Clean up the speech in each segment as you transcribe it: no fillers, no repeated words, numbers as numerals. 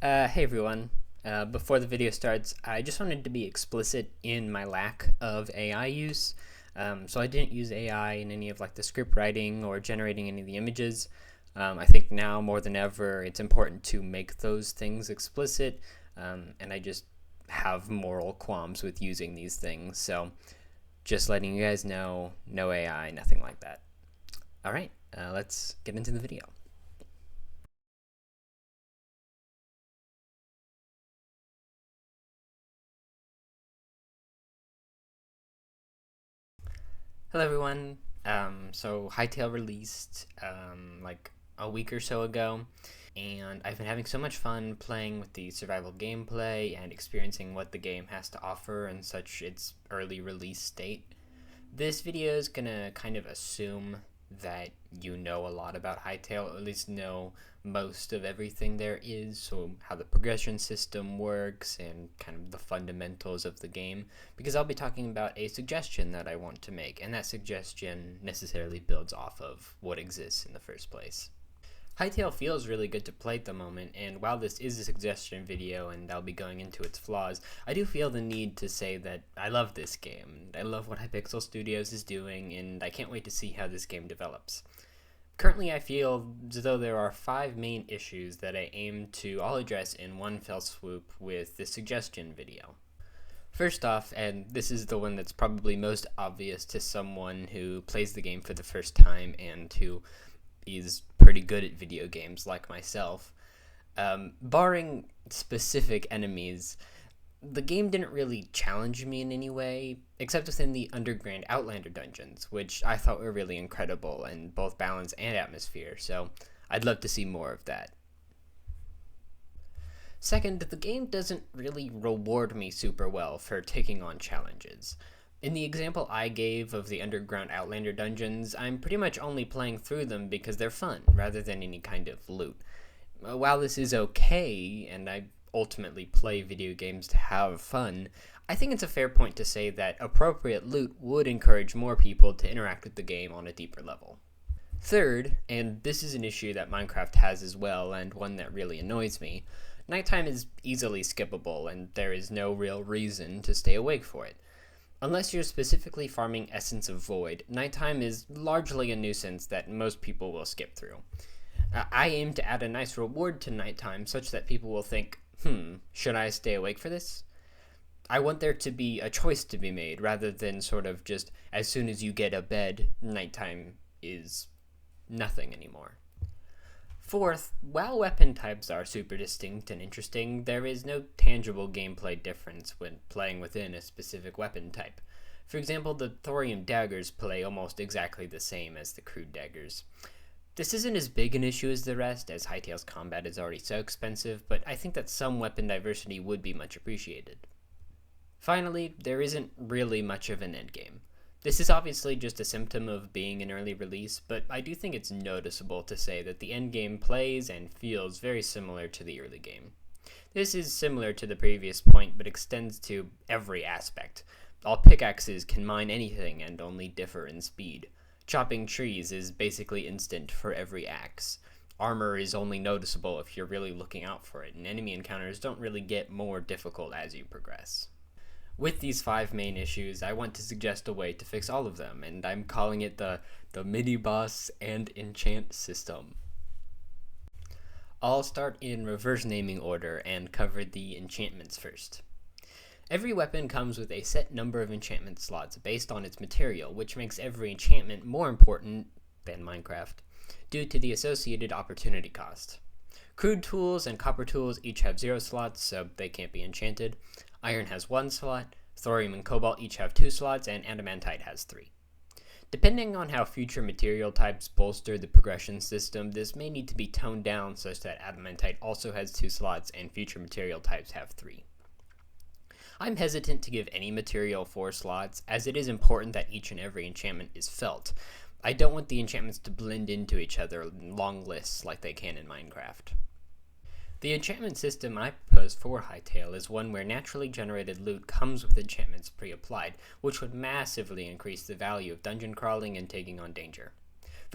Hey everyone. Before the video starts, I just wanted to be explicit in my lack of AI use. So I didn't use AI in any of the script writing or generating any of the images. I think now more than ever, it's important to make those things explicit, and I just have moral qualms with using these things. So just letting you guys know, no AI, nothing like that. All right, let's get into the video. Hello everyone. So Hytale released a week or so ago, and I've been having so much fun playing with the survival gameplay and experiencing what the game has to offer in such its early release state. This video is gonna kind of assume that you know a lot about Hytale, or at least know most of everything there is, so how the progression system works and kind of the fundamentals of the game, because I'll be talking about a suggestion that I want to make, and that suggestion necessarily builds off of what exists in the first place. Hytale feels really good to play at the moment, and while this is a suggestion video and I'll be going into its flaws, I do feel the need to say that I love this game. I love what Hypixel Studios is doing, and I can't wait to see how this game develops. Currently, I feel as though there are 5 main issues that I aim to all address in one fell swoop with this suggestion video. First off, and this is the one that's probably most obvious to someone who plays the game for the first time and who is pretty good at video games like myself. Barring specific enemies, the game didn't really challenge me in any way, except within the underground Outlander dungeons, which I thought were really incredible in both balance and atmosphere, so I'd love to see more of that. Second, the game doesn't really reward me super well for taking on challenges. In the example I gave of the underground Outlander dungeons, I'm pretty much only playing through them because they're fun, rather than any kind of loot. While this is okay, and I ultimately play video games to have fun, I think it's a fair point to say that appropriate loot would encourage more people to interact with the game on a deeper level. Third, and this is an issue that Minecraft has as well, and one that really annoys me, nighttime is easily skippable, and there is no real reason to stay awake for it. Unless you're specifically farming Essence of Void, nighttime is largely a nuisance that most people will skip through. I aim to add a nice reward to nighttime such that people will think, should I stay awake for this? I want there to be a choice to be made rather than sort of just as soon as you get a bed, nighttime is nothing anymore. Fourth, while weapon types are super distinct and interesting, there is no tangible gameplay difference when playing within a specific weapon type. For example, the thorium daggers play almost exactly the same as the crude daggers. This isn't as big an issue as the rest, as Hytale's combat is already so expensive, but I think that some weapon diversity would be much appreciated. Finally, there isn't really much of an endgame. This is obviously just a symptom of being an early release, but I do think it's noticeable to say that the endgame plays and feels very similar to the early game. This is similar to the previous point, but extends to every aspect. All pickaxes can mine anything and only differ in speed. Chopping trees is basically instant for every axe. Armor is only noticeable if you're really looking out for it, and enemy encounters don't really get more difficult as you progress. With these 5 main issues, I want to suggest a way to fix all of them, and I'm calling it the Miniboss and Enchant system. I'll start in reverse naming order and cover the enchantments first. Every weapon comes with a set number of enchantment slots based on its material, which makes every enchantment more important than Minecraft, due to the associated opportunity cost. Crude tools and copper tools each have 0 slots, so they can't be enchanted. Iron has 1 slot, thorium and cobalt each have 2 slots, and adamantite has 3. Depending on how future material types bolster the progression system, this may need to be toned down such that adamantite also has 2 slots and future material types have 3. I'm hesitant to give any material 4 slots, as it is important that each and every enchantment is felt. I don't want the enchantments to blend into each other in long lists like they can in Minecraft. The enchantment system I propose for Hytale is one where naturally generated loot comes with enchantments pre-applied, which would massively increase the value of dungeon crawling and taking on danger.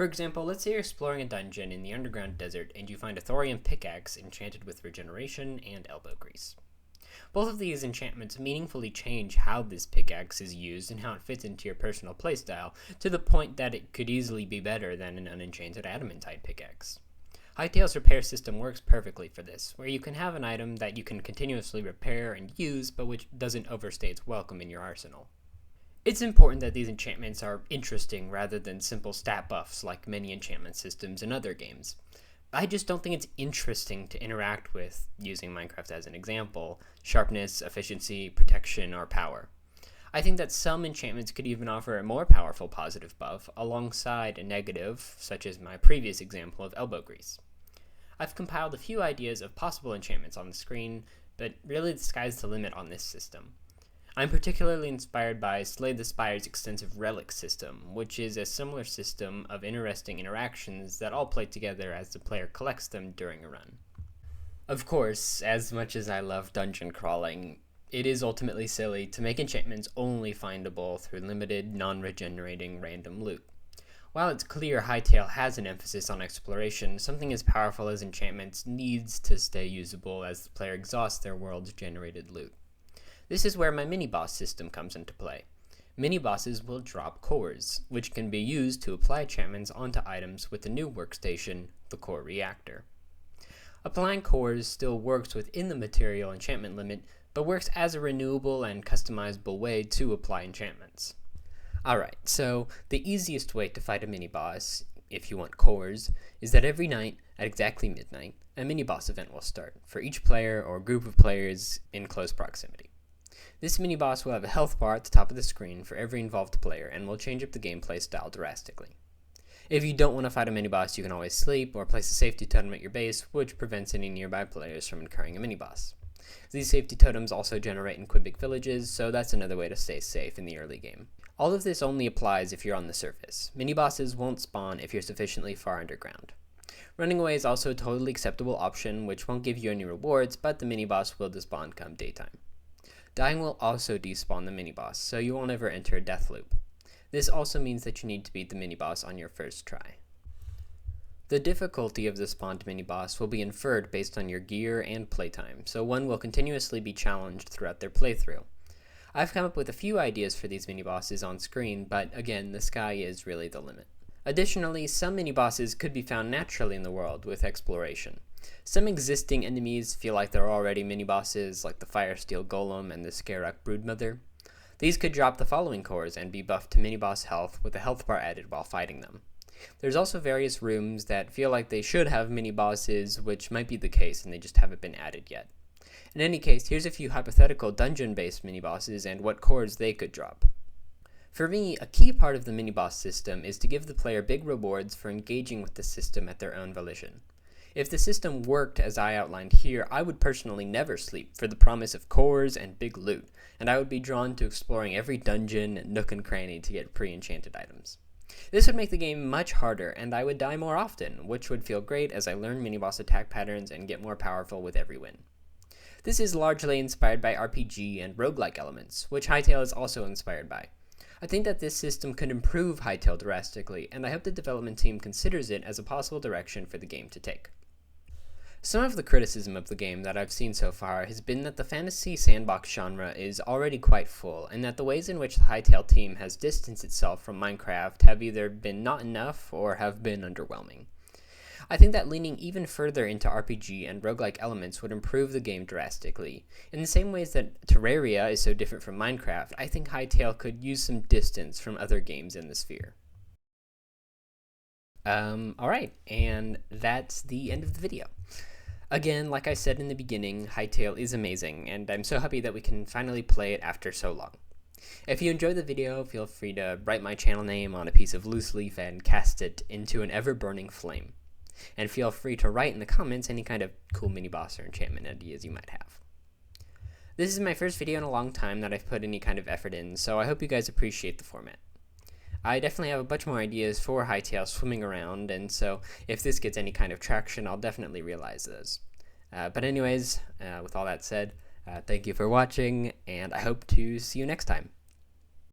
For example, let's say you're exploring a dungeon in the underground desert and you find a thorium pickaxe enchanted with regeneration and elbow grease. Both of these enchantments meaningfully change how this pickaxe is used and how it fits into your personal playstyle, to the point that it could easily be better than an unenchanted adamantite pickaxe. Hytale's repair system works perfectly for this, where you can have an item that you can continuously repair and use, but which doesn't overstay its welcome in your arsenal. It's important that these enchantments are interesting rather than simple stat buffs like many enchantment systems in other games. I just don't think it's interesting to interact with, using Minecraft as an example, sharpness, efficiency, protection, or power. I think that some enchantments could even offer a more powerful positive buff alongside a negative, such as my previous example of elbow grease. I've compiled a few ideas of possible enchantments on the screen, but really the sky's the limit on this system. I'm particularly inspired by Slay the Spire's extensive relic system, which is a similar system of interesting interactions that all play together as the player collects them during a run. Of course, as much as I love dungeon crawling, it is ultimately silly to make enchantments only findable through limited, non-regenerating random loot. While it's clear Hytale has an emphasis on exploration, something as powerful as enchantments needs to stay usable as the player exhausts their world's generated loot. This is where my mini-boss system comes into play. Mini-bosses will drop cores, which can be used to apply enchantments onto items with the new workstation, the core reactor. Applying cores still works within the material enchantment limit, but works as a renewable and customizable way to apply enchantments. Alright, so the easiest way to fight a mini-boss, if you want cores, is that every night, at exactly midnight, a mini-boss event will start, for each player or group of players in close proximity. This mini-boss will have a health bar at the top of the screen for every involved player, and will change up the gameplay style drastically. If you don't want to fight a mini-boss, you can always sleep, or place a safety totem at your base, which prevents any nearby players from incurring a mini-boss. These safety totems also generate in Quebec villages, so that's another way to stay safe in the early game. All of this only applies if you're on the surface. Mini-bosses won't spawn if you're sufficiently far underground. Running away is also a totally acceptable option, which won't give you any rewards, but the mini-boss will despawn come daytime. Dying will also despawn the mini-boss, so you won't ever enter a death loop. This also means that you need to beat the mini-boss on your first try. The difficulty of the spawned mini-boss will be inferred based on your gear and playtime, so one will continuously be challenged throughout their playthrough. I've come up with a few ideas for these mini-bosses on screen, but again, the sky is really the limit. Additionally, some mini-bosses could be found naturally in the world with exploration. Some existing enemies feel like they're already mini-bosses, like the Firesteel Golem and the Scarrock Broodmother. These could drop the following cores and be buffed to mini-boss health with a health bar added while fighting them. There's also various rooms that feel like they should have mini-bosses, which might be the case and they just haven't been added yet. In any case, here's a few hypothetical dungeon-based mini-bosses and what cores they could drop. For me, a key part of the mini-boss system is to give the player big rewards for engaging with the system at their own volition. If the system worked as I outlined here, I would personally never sleep for the promise of cores and big loot, and I would be drawn to exploring every dungeon, nook and cranny to get pre-enchanted items. This would make the game much harder, and I would die more often, which would feel great as I learn mini-boss attack patterns and get more powerful with every win. This is largely inspired by RPG and roguelike elements, which Hytale is also inspired by. I think that this system could improve Hytale drastically, and I hope the development team considers it as a possible direction for the game to take. Some of the criticism of the game that I've seen so far has been that the fantasy sandbox genre is already quite full, and that the ways in which the Hytale team has distanced itself from Minecraft have either been not enough or have been underwhelming. I think that leaning even further into RPG and roguelike elements would improve the game drastically. In the same ways that Terraria is so different from Minecraft, I think Hytale could use some distance from other games in the sphere. Alright, and that's the end of the video. Again, like I said in the beginning, Hytale is amazing, and I'm so happy that we can finally play it after so long. If you enjoyed the video, feel free to write my channel name on a piece of loose leaf and cast it into an ever-burning flame. And feel free to write in the comments any kind of cool mini-boss or enchantment ideas you might have. This is my first video in a long time that I've put any kind of effort in, so I hope you guys appreciate the format. I definitely have a bunch more ideas for Hytale swimming around, and so if this gets any kind of traction, I'll definitely realize those. But anyways, with all that said, thank you for watching, and I hope to see you next time.